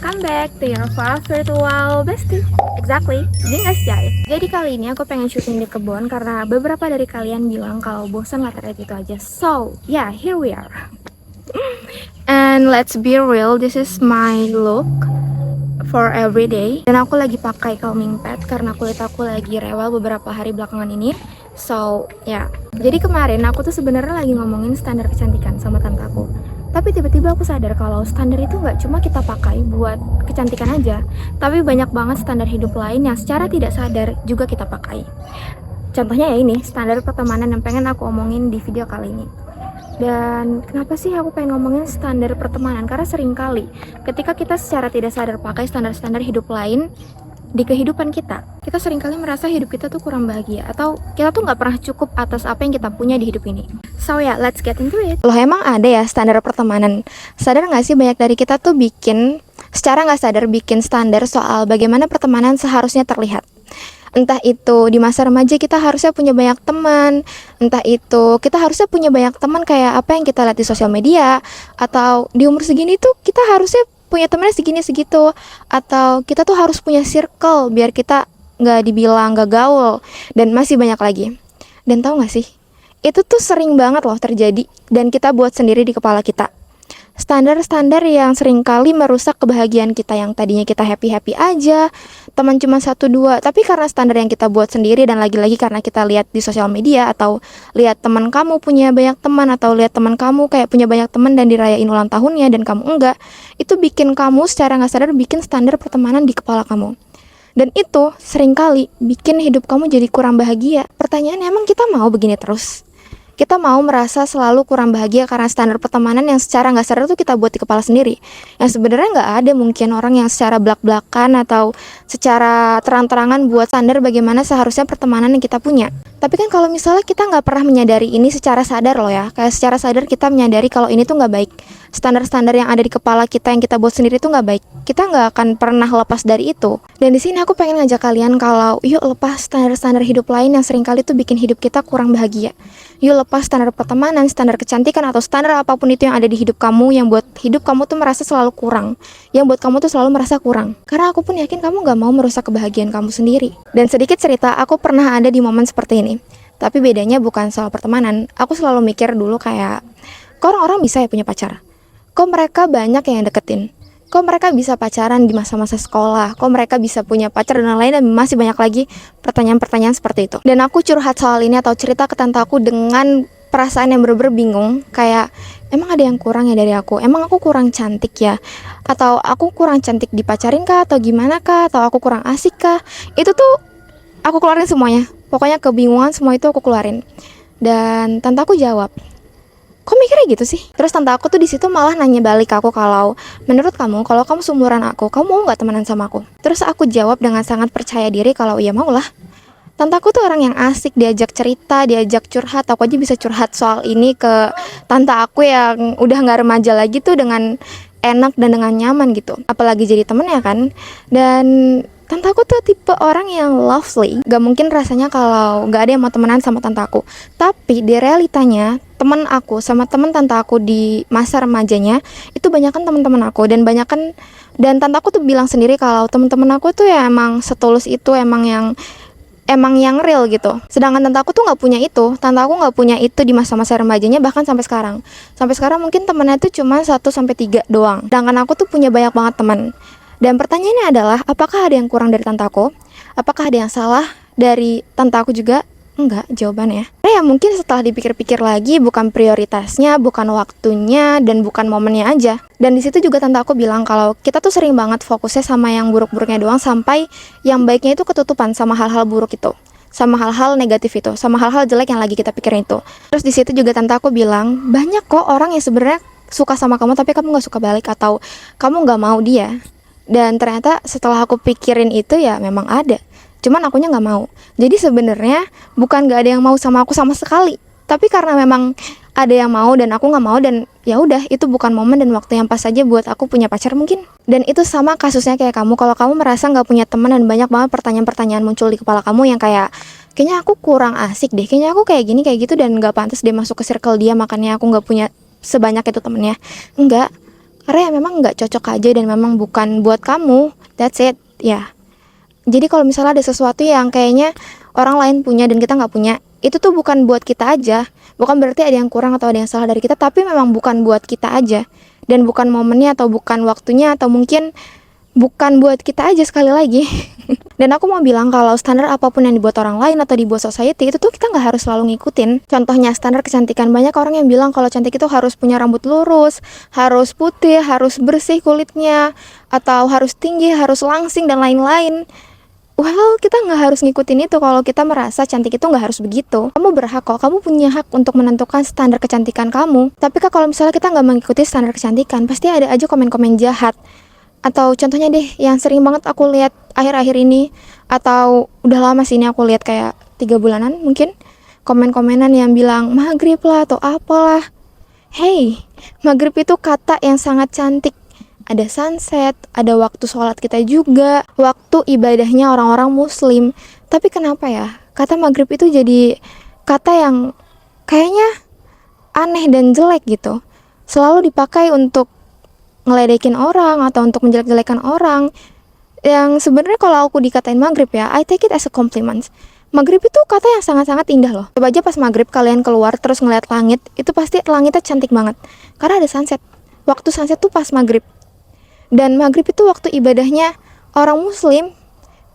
welcome back to your fast virtual bestie. Exactly, Jingas Jai. Jadi kali ini aku pengen syuting di kebun karena beberapa dari kalian bilang kalau bosan materi itu aja. So, yeah, here we are. And let's be real, this is my look for every day. Dan aku lagi pakai calming pad karena kulit aku lagi rewel beberapa hari belakangan ini. So, ya. Jadi kemarin aku tuh sebenarnya lagi ngomongin standar kecantikan sama tante aku. Tapi tiba-tiba aku sadar kalau standar itu nggak cuma kita pakai buat kecantikan aja, tapi banyak banget standar hidup lain yang secara tidak sadar juga kita pakai. Contohnya ya ini, standar pertemanan yang pengen aku omongin di video kali ini. Dan kenapa sih aku pengen ngomongin standar pertemanan? Karena sering kali ketika kita secara tidak sadar pakai standar-standar hidup lain di kehidupan kita seringkali merasa hidup kita tuh kurang bahagia, atau kita tuh nggak pernah cukup atas apa yang kita punya di hidup ini. So ya, let's get into it. Loh, emang ada ya standar pertemanan? Sadar nggak sih banyak dari kita tuh secara nggak sadar bikin standar soal bagaimana pertemanan seharusnya terlihat. Entah itu di masa remaja kita harusnya punya banyak teman, entah itu kita harusnya punya banyak teman kayak apa yang kita lihat di sosial media, atau di umur segini tuh kita harusnya punya temennya segini segitu, atau kita tuh harus punya circle biar kita nggak dibilang gak gaul, dan masih banyak lagi. Dan tahu nggak sih, itu tuh sering banget loh terjadi dan kita buat sendiri di kepala kita. Standar-standar yang seringkali merusak kebahagiaan kita, yang tadinya kita happy-happy aja, teman cuma 1-2, tapi karena standar yang kita buat sendiri, dan lagi-lagi karena kita lihat di sosial media, atau lihat teman kamu punya banyak teman, atau lihat teman kamu kayak punya banyak teman dan dirayain ulang tahunnya dan kamu enggak, itu bikin kamu secara nggak sadar bikin standar pertemanan di kepala kamu. Dan itu seringkali bikin hidup kamu jadi kurang bahagia. Pertanyaannya, emang kita mau begini terus? Kita mau merasa selalu kurang bahagia karena standar pertemanan yang secara nggak sadar tuh kita buat di kepala sendiri, yang sebenarnya nggak ada mungkin orang yang secara belak-belakan atau secara terang-terangan buat standar bagaimana seharusnya pertemanan yang kita punya. Tapi kan kalau misalnya kita nggak pernah menyadari ini secara sadar loh ya, kayak secara sadar kita menyadari kalau ini tuh nggak baik, standar-standar yang ada di kepala kita yang kita buat sendiri tuh nggak baik, kita nggak akan pernah lepas dari itu. Dan di sini aku pengen ngajak kalian kalau yuk lepas standar-standar hidup lain yang seringkali tuh bikin hidup kita kurang bahagia. Yuk lepas standar pertemanan, standar kecantikan, atau standar apapun itu yang ada di hidup kamu yang buat hidup kamu tuh merasa selalu kurang, yang buat kamu tuh selalu merasa kurang. Karena aku pun yakin kamu gak mau merusak kebahagiaan kamu sendiri. Dan sedikit cerita, aku pernah ada di momen seperti ini. Tapi bedanya bukan soal pertemanan. Aku selalu mikir dulu kayak, kok orang-orang bisa ya punya pacar? Kok mereka banyak yang deketin? Kok mereka bisa pacaran di masa-masa sekolah? Kok mereka bisa punya pacar dan lain-lain, dan masih banyak lagi pertanyaan-pertanyaan seperti itu. Dan aku curhat soal ini atau cerita ke tante aku dengan perasaan yang bener-bener bingung. Kayak, emang ada yang kurang ya dari aku? Emang aku kurang cantik ya? Atau aku kurang cantik dipacarin kah? Atau gimana kah? Atau aku kurang asik kah? Itu tuh aku keluarin semuanya. Pokoknya kebingungan semua itu aku keluarin. Dan tante aku jawab, kok mikirnya gitu sih? Terus tante aku tuh di situ malah nanya balik ke aku kalau, menurut kamu, kalau kamu seumuran aku, kamu mau nggak temenan sama aku? Terus aku jawab dengan sangat percaya diri kalau iya mau lah. Tante aku tuh orang yang asik, diajak cerita, diajak curhat. Aku aja bisa curhat soal ini ke tante aku yang udah nggak remaja lagi tuh dengan enak dan dengan nyaman gitu. Apalagi jadi temennya kan. Dan tante aku tuh tipe orang yang lovely. Gak mungkin rasanya kalau gak ada yang mau temenan sama tante aku. Tapi di realitanya, temen aku sama temen tante aku di masa remajanya itu banyakan temen-temen aku, dan tante aku tuh bilang sendiri kalau temen-temen aku tuh ya emang setulus itu, emang yang real gitu. Sedangkan tante aku tuh nggak punya itu. Tante aku nggak punya itu di masa-masa remajanya, bahkan sampai sekarang. Sampai sekarang mungkin temennya tuh cuma 1-3 doang. Sedangkan aku tuh punya banyak banget teman. Dan pertanyaannya adalah, apakah ada yang kurang dari tante aku? Apakah ada yang salah dari tante aku juga? Enggak, jawabannya. Ya mungkin setelah dipikir-pikir lagi, bukan prioritasnya, bukan waktunya, dan bukan momennya aja. Dan di situ juga tante aku bilang kalau kita tuh sering banget fokusnya sama yang buruk-buruknya doang, sampai yang baiknya itu ketutupan sama hal-hal buruk itu, sama hal-hal negatif itu, sama hal-hal jelek yang lagi kita pikirin itu. Terus di situ juga tante aku bilang, banyak kok orang yang sebenarnya suka sama kamu tapi kamu nggak suka balik, atau kamu nggak mau dia. Dan ternyata setelah aku pikirin itu ya memang ada, cuman akunya nggak mau. Jadi sebenarnya bukan nggak ada yang mau sama aku sama sekali, tapi karena memang ada yang mau dan aku nggak mau, dan ya udah, itu bukan momen dan waktu yang pas aja buat aku punya pacar mungkin. Dan itu sama kasusnya kayak kamu. Kalau kamu merasa nggak punya teman dan banyak banget pertanyaan-pertanyaan muncul di kepala kamu yang kayak, kayaknya aku kurang asik deh, kayaknya aku kayak gini kayak gitu dan nggak pantas dia masuk ke circle dia, makanya aku nggak punya sebanyak itu temennya. Enggak, karena ya memang nggak cocok aja dan memang bukan buat kamu. That's it ya. Jadi kalau misalnya ada sesuatu yang kayaknya orang lain punya dan kita nggak punya, itu tuh bukan buat kita aja. Bukan berarti ada yang kurang atau ada yang salah dari kita, tapi memang bukan buat kita aja. Dan bukan momennya atau bukan waktunya atau mungkin bukan buat kita aja sekali lagi. Dan aku mau bilang kalau standar apapun yang dibuat orang lain atau dibuat society itu tuh kita nggak harus selalu ngikutin. Contohnya standar kecantikan, banyak orang yang bilang kalau cantik itu harus punya rambut lurus, harus putih, harus bersih kulitnya, atau harus tinggi, harus langsing dan lain-lain. Well, kita nggak harus ngikutin itu kalau kita merasa cantik itu nggak harus begitu. Kamu berhak kok, kamu punya hak untuk menentukan standar kecantikan kamu. Tapi kalau misalnya kita nggak mengikuti standar kecantikan, pasti ada aja komen-komen jahat. Atau contohnya deh, yang sering banget aku lihat akhir-akhir ini, atau udah lama sih ini aku lihat kayak 3 bulanan mungkin, komen-komenan yang bilang maghrib lah atau apalah. Hey, maghrib itu kata yang sangat cantik. Ada sunset, ada waktu sholat kita juga, waktu ibadahnya orang-orang muslim. Tapi kenapa ya, kata maghrib itu jadi kata yang kayaknya aneh dan jelek gitu. Selalu dipakai untuk ngeledekin orang atau untuk menjelek-jelekan orang. Yang sebenarnya kalau aku dikatain maghrib ya, I take it as a compliment. Maghrib itu kata yang sangat-sangat indah loh. Coba aja pas maghrib kalian keluar terus ngeliat langit, itu pasti langitnya cantik banget. Karena ada sunset. Waktu sunset tuh pas maghrib. Dan maghrib itu waktu ibadahnya orang muslim.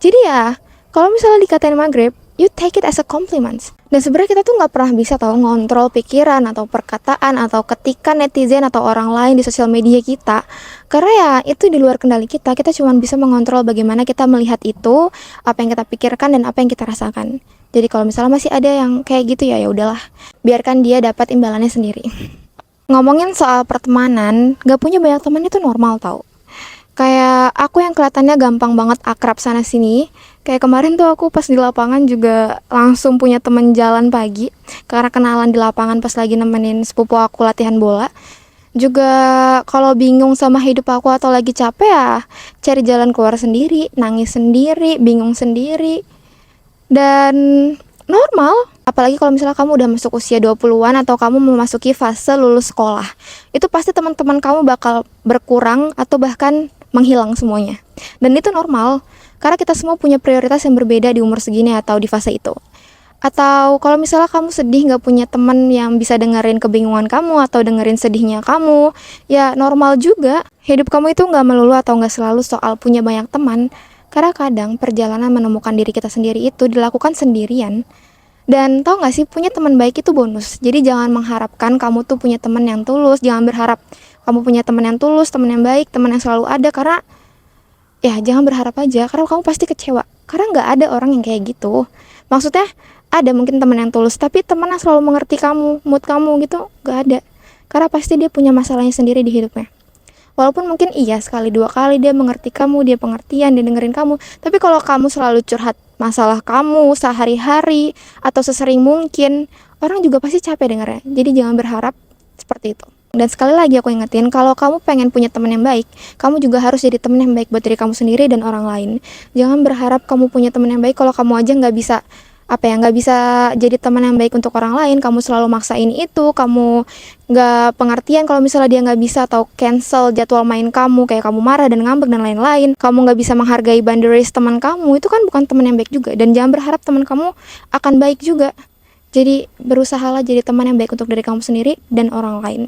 Jadi ya, kalau misalnya dikatain maghrib, you take it as a compliment. Dan sebenarnya kita tuh nggak pernah bisa tahu ngontrol pikiran atau perkataan atau ketikan netizen atau orang lain di sosial media kita, karena ya itu di luar kendali kita. Kita cuma bisa mengontrol bagaimana kita melihat itu, apa yang kita pikirkan dan apa yang kita rasakan. Jadi kalau misalnya masih ada yang kayak gitu ya udahlah, biarkan dia dapat imbalannya sendiri. Ngomongin soal pertemanan, gak punya banyak teman itu normal tau. Kayak aku yang kelihatannya gampang banget akrab sana sini. Kayak kemarin tuh aku pas di lapangan juga langsung punya temen jalan pagi, karena kenalan di lapangan pas lagi nemenin sepupu aku latihan bola. Juga kalau bingung sama hidup aku atau lagi capek ya cari jalan keluar sendiri, nangis sendiri, bingung sendiri. Dan normal, apalagi kalau misalnya kamu udah masuk usia 20-an atau kamu memasuki fase lulus sekolah. Itu pasti teman-teman kamu bakal berkurang atau bahkan menghilang semuanya. Dan itu normal, karena kita semua punya prioritas yang berbeda di umur segini atau di fase itu. Atau kalau misalnya kamu sedih gak punya teman yang bisa dengerin kebingungan kamu atau dengerin sedihnya kamu, ya normal juga. Hidup kamu itu gak melulu atau gak selalu soal punya banyak teman, karena kadang perjalanan menemukan diri kita sendiri itu dilakukan sendirian. Dan tau gak sih, punya teman baik itu bonus. Jadi jangan mengharapkan kamu tuh punya teman yang tulus. Jangan berharap kamu punya teman yang tulus, teman yang baik, teman yang selalu ada. Karena ya jangan berharap aja, karena kamu pasti kecewa. Karena gak ada orang yang kayak gitu. Maksudnya ada mungkin teman yang tulus, tapi teman yang selalu mengerti kamu, mood kamu gitu, gak ada. Karena pasti dia punya masalahnya sendiri di hidupnya. Walaupun mungkin iya sekali dua kali dia mengerti kamu, dia pengertian, dia dengerin kamu. Tapi kalau kamu selalu curhat masalah kamu sehari-hari atau sesering mungkin, orang juga pasti capek dengarnya. Jadi jangan berharap seperti itu. Dan sekali lagi aku ingetin, kalau kamu pengen punya teman yang baik, kamu juga harus jadi teman yang baik buat diri kamu sendiri dan orang lain. Jangan berharap kamu punya teman yang baik kalau kamu aja nggak bisa nggak bisa jadi teman yang baik untuk orang lain. Kamu selalu maksain itu, kamu nggak pengertian kalau misalnya dia nggak bisa atau cancel jadwal main kamu, kayak kamu marah dan ngambek dan lain-lain. Kamu nggak bisa menghargai boundaries teman kamu, itu kan bukan teman yang baik juga. Dan jangan berharap teman kamu akan baik juga. Jadi berusahalah jadi teman yang baik untuk diri kamu sendiri dan orang lain.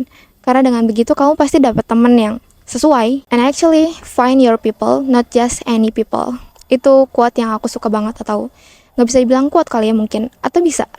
Karena dengan begitu kamu pasti dapat teman yang sesuai. And actually find your people, not just any people. Itu quote yang aku suka banget, atau nggak bisa dibilang kuat kali ya mungkin, atau bisa.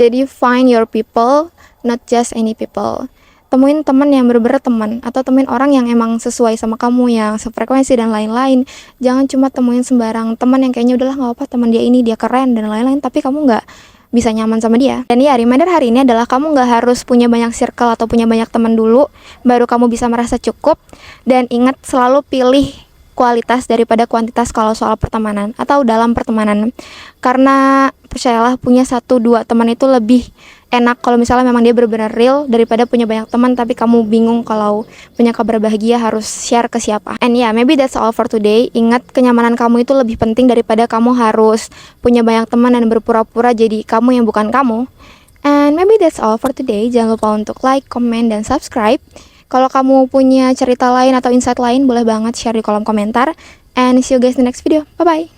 Jadi find your people, not just any people. Temuin teman yang bener-bener teman, atau temuin orang yang emang sesuai sama kamu, yang sefrekuensi dan lain-lain. Jangan cuma temuin sembarang teman yang kayaknya udahlah nggak apa, teman dia ini dia keren dan lain-lain, tapi kamu nggak bisa nyaman sama dia. Dan ya, reminder hari ini adalah kamu nggak harus punya banyak circle atau punya banyak teman dulu baru kamu bisa merasa cukup. Dan ingat, selalu pilih kualitas daripada kuantitas kalau soal pertemanan atau dalam pertemanan. Karena percayalah, punya 1-2 teman itu lebih enak kalau misalnya memang dia benar-benar real, daripada punya banyak teman tapi kamu bingung kalau punya kabar bahagia harus share ke siapa. And yeah, maybe that's all for today. Ingat, kenyamanan kamu itu lebih penting daripada kamu harus punya banyak teman dan berpura-pura jadi kamu yang bukan kamu. And maybe that's all for today. Jangan lupa untuk like, comment, dan subscribe. Kalau kamu punya cerita lain atau insight lain, boleh banget share di kolom komentar. And see you guys in the next video. Bye-bye.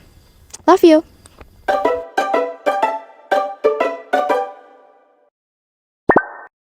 Love you.